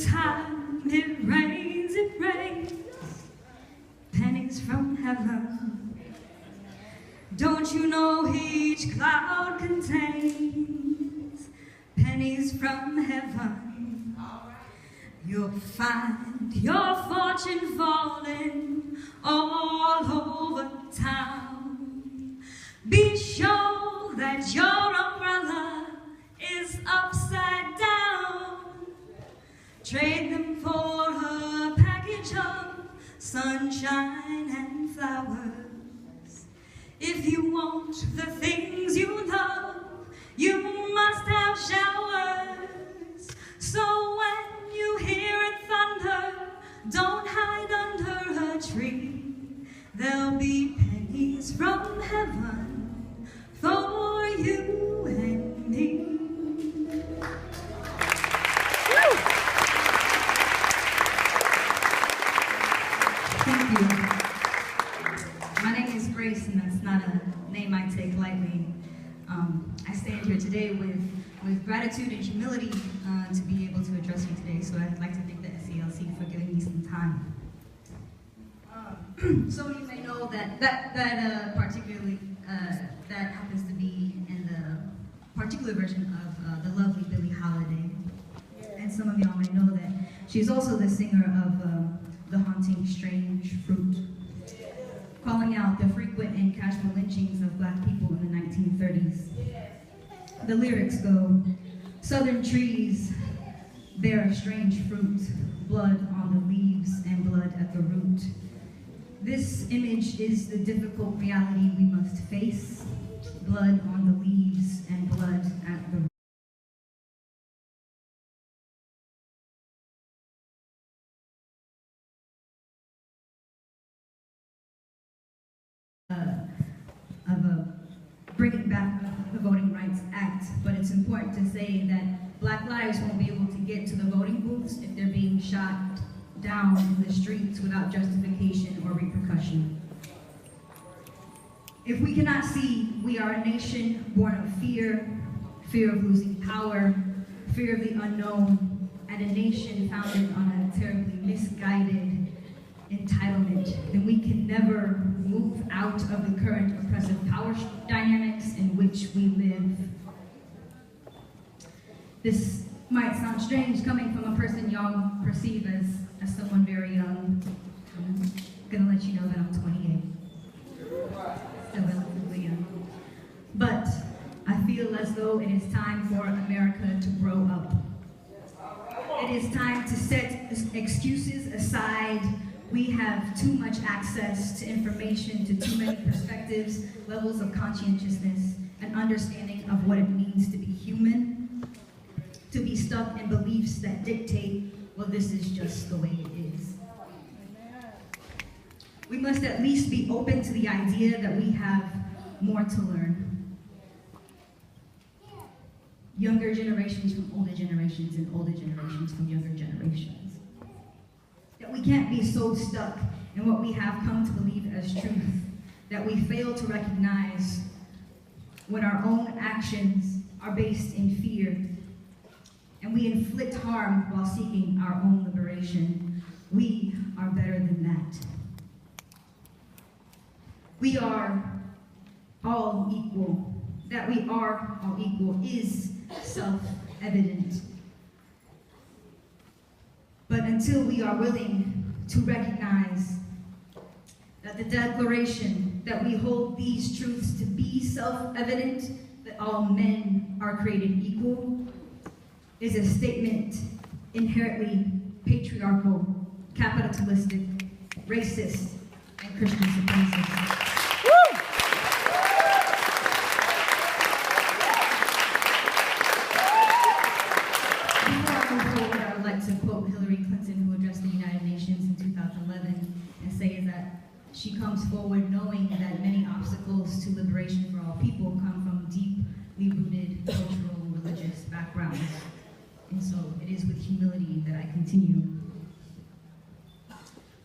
Time it rains, pennies from heaven. Don't you know each cloud contains pennies from heaven? You'll find your fortune falling all over town. Be sure that your umbrella is upside down. Trade them for a package of sunshine and flowers. If you want the things you love, you must have showers. So when you hear it thunder, don't hide under a tree. There'll be pennies from heaven for you and me. Thank you. My name is Grace, and that's not a name I take lightly. I stand here today with gratitude and humility to be able to address you today. So I'd like to thank the SCLC for giving me some time. Some of you may know that particularly that happens to be in the particular version of the lovely Billie Holiday. And some of y'all may know that she's also the singer of the haunting Strange Fruit, calling out the frequent and casual lynchings of black people in the 1930s. The lyrics go, "Southern trees bear strange fruit, blood on the leaves and blood at the root. This image is the difficult reality we must face, blood on the leaves and blood at the root." Bringing back the Voting Rights Act, but it's important to say that black lives won't be able to get to the voting booths if they're being shot down in the streets without justification or repercussion. If we cannot see, we are a nation born of fear, fear of losing power, fear of the unknown, and a nation founded on a terribly misguided entitlement, then we can never move out of the current oppressive power dynamics in which we live. This might sound strange coming from a person y'all perceive as someone very young. I'm gonna let you know that I'm 28. Still relatively young. But I feel as though it is time for America to grow up. It is time to set excuses aside. We have too much access to information, to too many perspectives, levels of conscientiousness, and understanding of what it means to be human, to be stuck in beliefs that dictate, well, this is just the way it is. We must at least be open to the idea that we have more to learn. Younger generations from older generations, and older generations from younger generations. That we can't be so stuck in what we have come to believe as truth that we fail to recognize when our own actions are based in fear and we inflict harm while seeking our own liberation. We are better than that. We are all equal. That we are all equal is self-evident. But until we are willing to recognize that the declaration that we hold these truths to be self-evident, that all men are created equal, is a statement inherently patriarchal, capitalistic, racist, and Christian supremacist. She comes forward knowing that many obstacles to liberation for all people come from deeply rooted cultural and religious backgrounds. And so it is with humility that I continue.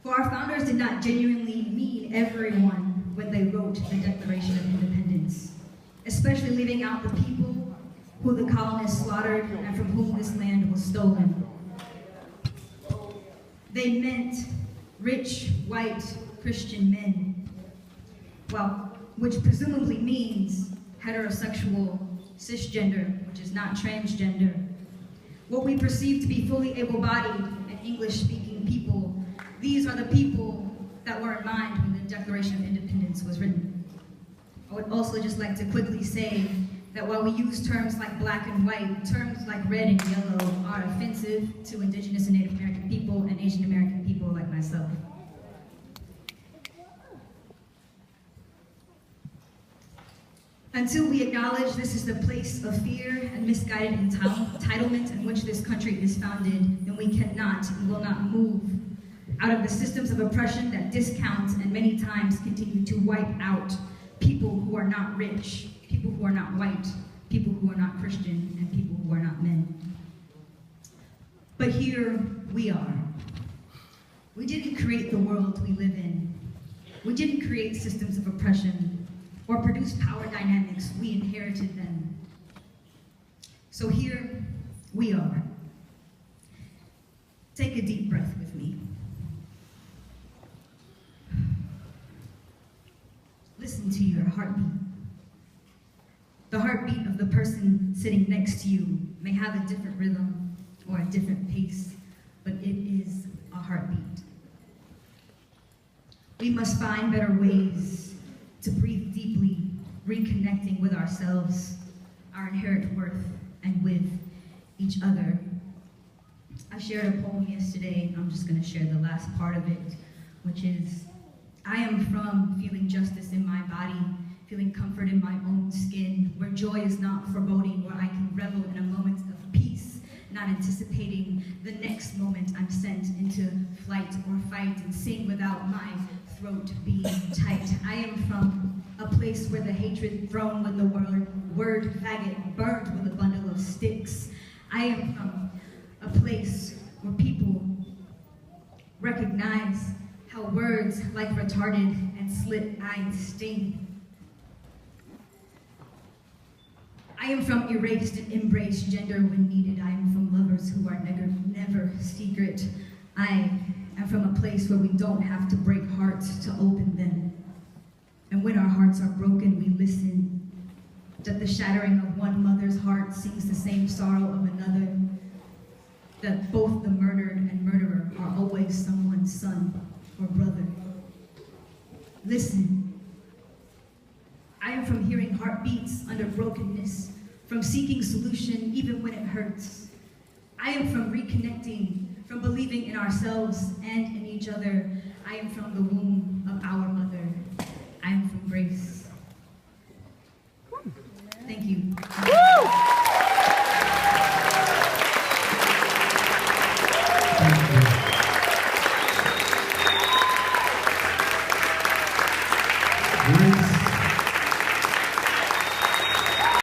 For our founders did not genuinely mean everyone when they wrote the Declaration of Independence, especially leaving out the people who the colonists slaughtered and from whom this land was stolen. They meant rich, white, Christian men, well, which presumably means heterosexual, cisgender, which is not transgender. What we perceive to be fully able-bodied and English-speaking people, these are the people that were in mind when the Declaration of Independence was written. I would also just like to quickly say that while we use terms like black and white, terms like red and yellow are offensive to Indigenous and Native American people and Asian American people like myself. Until we acknowledge this is the place of fear and misguided entitlement in which this country is founded, then we cannot and will not move out of the systems of oppression that discount and many times continue to wipe out people who are not rich, people who are not white, people who are not Christian, and people who are not men. But here we are. We didn't create the world we live in. We didn't create systems of oppression or produce power dynamics, we inherited them. So here we are. Take a deep breath with me. Listen to your heartbeat. The heartbeat of the person sitting next to you may have a different rhythm or a different pace, but it is a heartbeat. We must find better ways to breathe deeply, reconnecting with ourselves, our inherent worth, and with each other. I shared a poem yesterday. I'm just going to share the last part of it, which is, I am from feeling justice in my body, feeling comfort in my own skin, where joy is not foreboding, where I can revel in a moment of peace, not anticipating the next moment I'm sent into flight or fight, and sing without my throat being tight. I am from a place where the hatred thrown when the word faggot burned with a bundle of sticks. I am from a place where people recognize how words like retarded and slit-eyed sting. I am from erased and embraced gender when needed. I am from lovers who are never secret. I am from a place where we don't have to break hearts to open them. And when our hearts are broken, we listen. That the shattering of one mother's heart sings the same sorrow of another. That both the murdered and murderer are always someone's son or brother. Listen. I am from hearing heartbeats under brokenness, from seeking solution even when it hurts. I am from reconnecting, from believing in ourselves and in each other. I am from the womb of our mother.